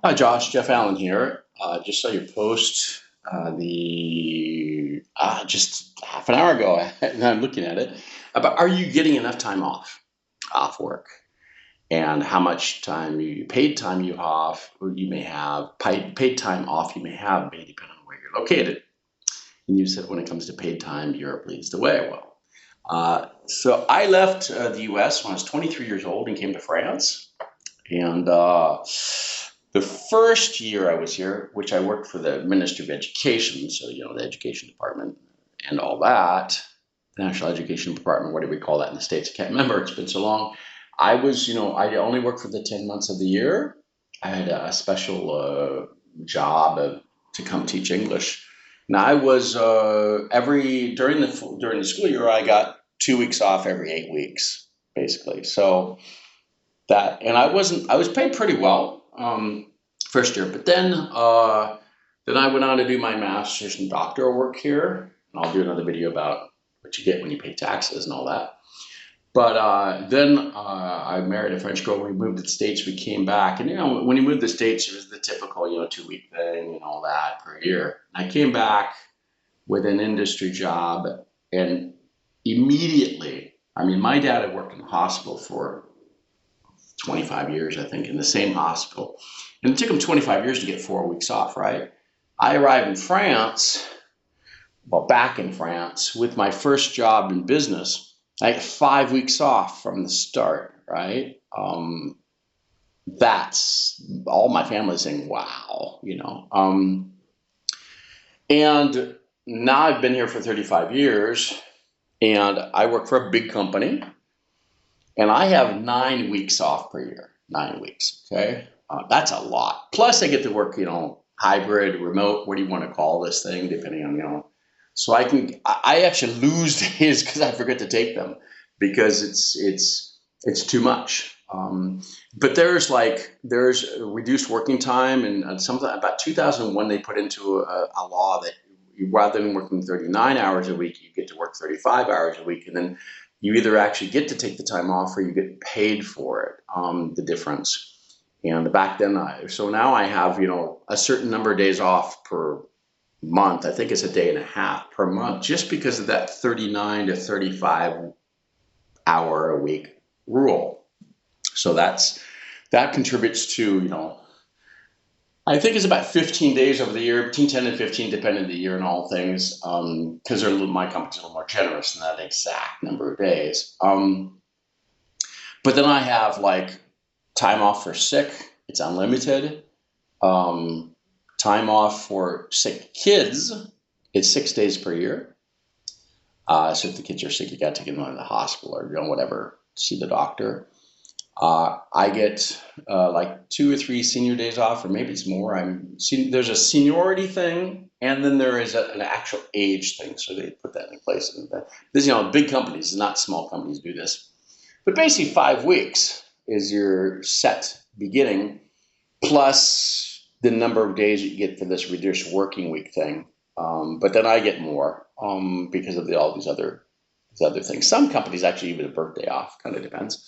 Hi, Josh. Jeff Allen here. Just saw your post the just half an hour ago, and I'm looking at it. About are you getting enough time off work, and how much paid time you off or you may have paid time off you may have may depend on where you're located. And you said when it comes to paid time, Europe leads the way. Well, so I left the U.S. when I was 23 years old and came to France, and the first year I was here, which I worked for the Ministry of Education, so the education department and all that, the National Education Department, what do we call that in the States? I can't remember. It's been so long. I only worked for the 10 months of the year. I had a special job to come teach English. Now I was every during the school year I got 2 weeks off every 8 weeks basically. So that and I was paid pretty well first year, but then I went on to do my master's and doctoral work here, and I'll do another video about what you get when you pay taxes and all that. But then I married a French girl. When we moved to the States, we came back, and when you move to the States, it was the typical 2 week thing and all that per year. I came back with an industry job, and immediately, I mean, my dad had worked in the hospital for 25 years, I think, in the same hospital. And it took him 25 years to get 4 weeks off, right? I arrived in France, well, back in France, with my first job in business. I got 5 weeks off from the start, right? That's all my family saying, wow. And now I've been here for 35 years, and I work for a big company, and I have 9 weeks off per year. 9 weeks, okay? That's a lot. Plus, I get to work, hybrid, remote. What do you want to call this thing? Depending on. So I actually lose days because I forget to take them because it's too much. But there's reduced working time, and something about 2001 they put into a law that rather than working 39 hours a week, you get to work 35 hours a week, and then you either actually get to take the time off or you get paid for it. The difference. And back then, so now I have a certain number of days off per month. I think it's a day and a half per month, just because of that 39 to 35 hour a week rule. So that contributes to I think it's about 15 days over the year, between 10 and 15, depending on the year and all things, because my company's a little more generous than that exact number of days. But then I have like time off for sick, it's unlimited. Um, Time off for sick kids, it's 6 days per year. So if the kids are sick, you got to take them to the hospital or whatever, see the doctor. I get like 2 or 3 senior days off, or maybe it's more. There's a seniority thing, and then there is an actual age thing. So they put that in place. And this, big companies, not small companies, do this. But basically, 5 weeks is your set beginning, plus the number of days you get for this reduced working week thing. But then I get more because of all these other things. Some companies actually even a birthday off. Kind of depends.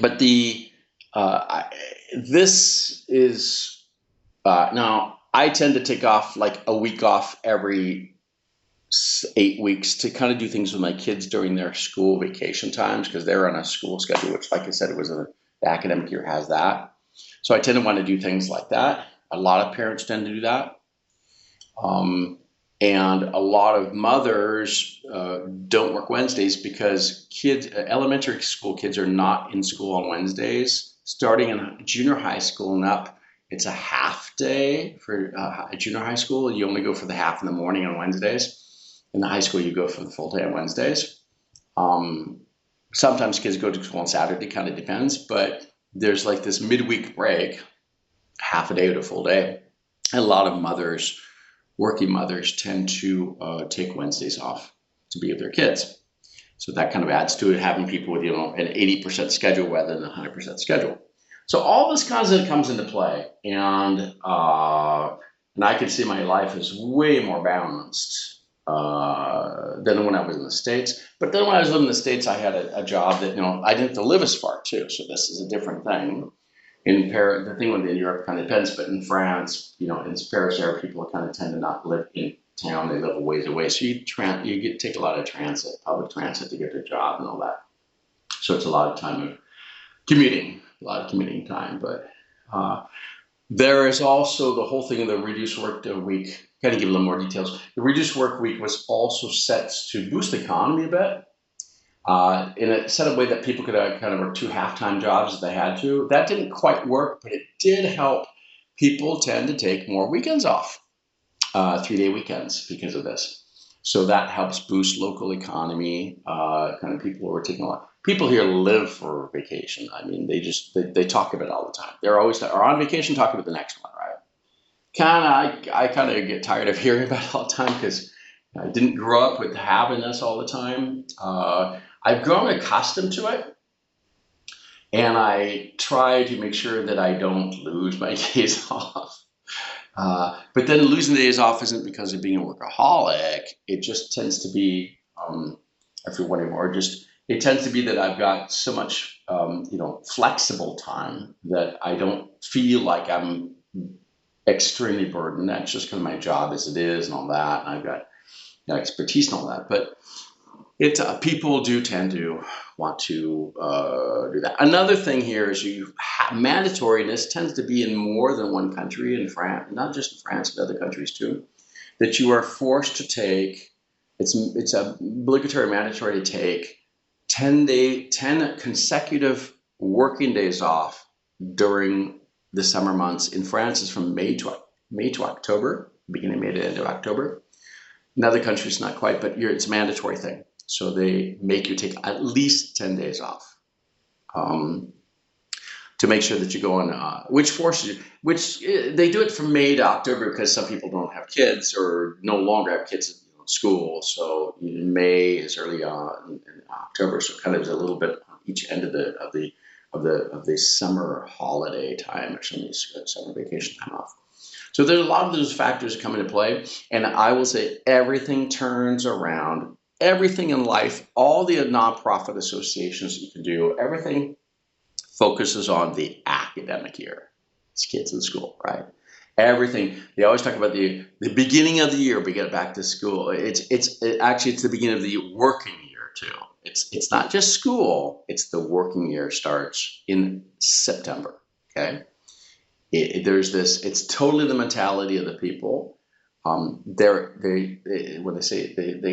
But this is now I tend to take off like a week off every 8 weeks to kind of do things with my kids during their school vacation times because they're on a school schedule, which, like I said, the academic year has that. So I tend to want to do things like that. A lot of parents tend to do that. And a lot of mothers don't work Wednesdays because elementary school kids are not in school on Wednesdays. Starting in junior high school and up, it's a half day for junior high school. You only go for the half in the morning on Wednesdays. In the high school, you go for the full day on Wednesdays. Um, Sometimes kids go to school on Saturday, kind of depends. But there's like this midweek break, half a day to a full day. And a lot of working mothers tend to take Wednesdays off to be with their kids. So that kind of adds to it, having people with an 80% schedule rather than a 100% schedule. So all this concept comes into play, and I can see my life is way more balanced than when I was in the States. But then when I was living in the States, I had a job that I didn't have to live as far too. So this is a different thing. In Paris, the thing with in Europe kind of depends, but in France, in Paris area, people kind of tend to not live in town; they live a ways away. So you get take a lot of transit, public transit to get to a job and all that. So it's a lot of time of commuting, a lot of commuting time. But there is also the whole thing of the reduced work week. Kind of give a little more details. The reduced work week was also set to boost the economy a bit. In a set of way that people could kind of work two half-time jobs if they had to. That didn't quite work, but it did help people tend to take more weekends off, 3-day weekends because of this. So that helps boost local economy. Kind of people who are taking a lot. People here live for vacation. I mean, they talk about it all the time. They're always are on vacation talking about the next one, right? I kind of get tired of hearing about it all the time because I didn't grow up with having this all the time. I've grown accustomed to it, and I try to make sure that I don't lose my days off. But then losing the days off isn't because of being a workaholic. It just tends to be, if you're wondering more, just it tends to be that I've got so much, flexible time that I don't feel like I'm extremely burdened. That's just because my job as it is and all that, and I've got expertise and all that. But people do tend to want to do that. Another thing here is mandatoriness tends to be in more than one country in France, not just in France, but other countries too, that you are forced to take. It's obligatory, mandatory to take 10 consecutive working days off during the summer months. In France, it's from May to October, beginning of May to end of October. In other countries, not quite, but it's a mandatory thing. So they make you take at least 10 days off to make sure that you go on, which forces you, they do it from May to October because some people don't have kids or no longer have kids in school. So May is early on in October. So it kind of is a little bit on each end of the summer holiday time or some of these summer vacation time off. So there's a lot of those factors that come into play. And I will say everything turns around. Everything in life, all the nonprofit associations that you can do, everything focuses on the academic year. It's kids in school, right? Everything. They always talk about the beginning of the year. We get back to school. It's the beginning of the working year too. It's not just school. It's the working year starts in September. Okay. There's this. It's totally the mentality of the people. When they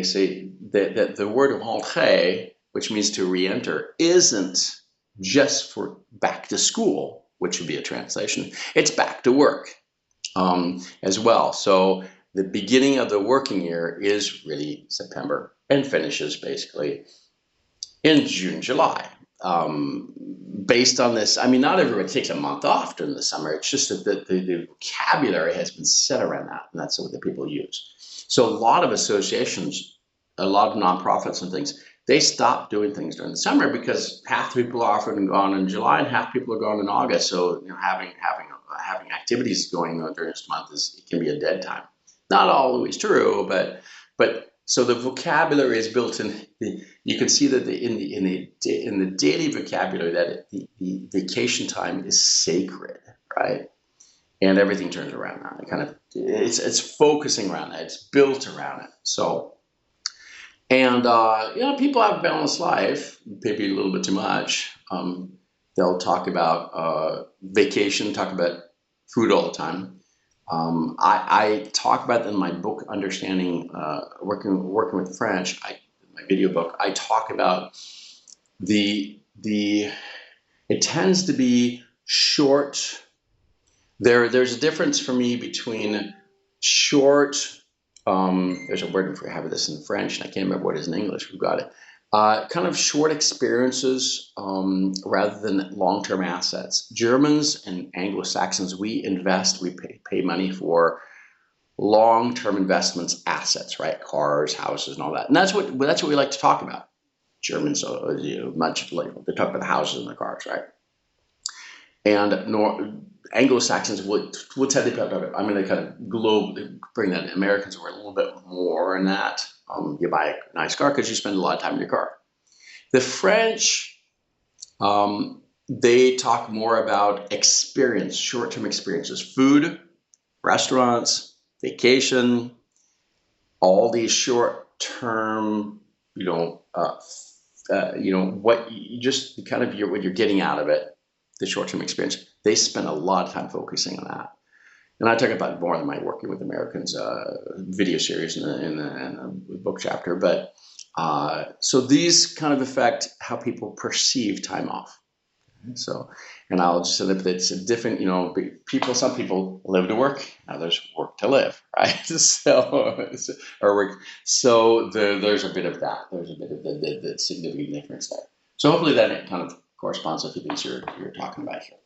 say that the word rentrée, which means to re-enter, isn't just for back to school, which would be a translation. It's back to work as well. So the beginning of the working year is really September and finishes basically in June, July. Based on this, I mean, not everybody takes a month off during the summer. It's just that the vocabulary has been set around that, and that's what the people use. So a lot of associations, a lot of nonprofits and things, they stop doing things during the summer because half the people are often gone in July and half people are gone in August. So having activities going on during this month it can be a dead time. Not always true, but so the vocabulary is built in. You can see that in the daily vocabulary that the vacation time is sacred, right? And everything turns around that. It's focusing around that. It's built around it. So, and people have a balanced life, maybe a little bit too much. They'll talk about vacation, talk about food all the time. I talk about that in my book, Understanding Working with French. My video book. I talk about it tends to be short. There's a difference for me between short. There's a word for have this in French, and I can't remember what it is in English. We've got it. Kind of short experiences rather than long-term assets. Germans and Anglo-Saxons, we pay money for long-term investments, assets, right? Cars, houses, and all that. And that's what we like to talk about. Germans, much like they talk about the houses and the cars, right? And Anglo-Saxons would tend to, I'm going to kind of bring that. Americans were a little bit more in that. You buy a nice car because you spend a lot of time in your car. The French they talk more about experience, short-term experiences, food, restaurants, vacation, all these short-term, what you just kind of what you're getting out of it, the short-term experience. They spend a lot of time focusing on that. And I talk about more than my working with Americans video series in the book chapter. But so these kind of affect how people perceive time off. So, and I'll just say that it's a different, people, some people live to work, others work to live, right? Or work. So there's a bit of that. There's a bit of the significant difference there. So hopefully that kind of corresponds with the things you're talking about here.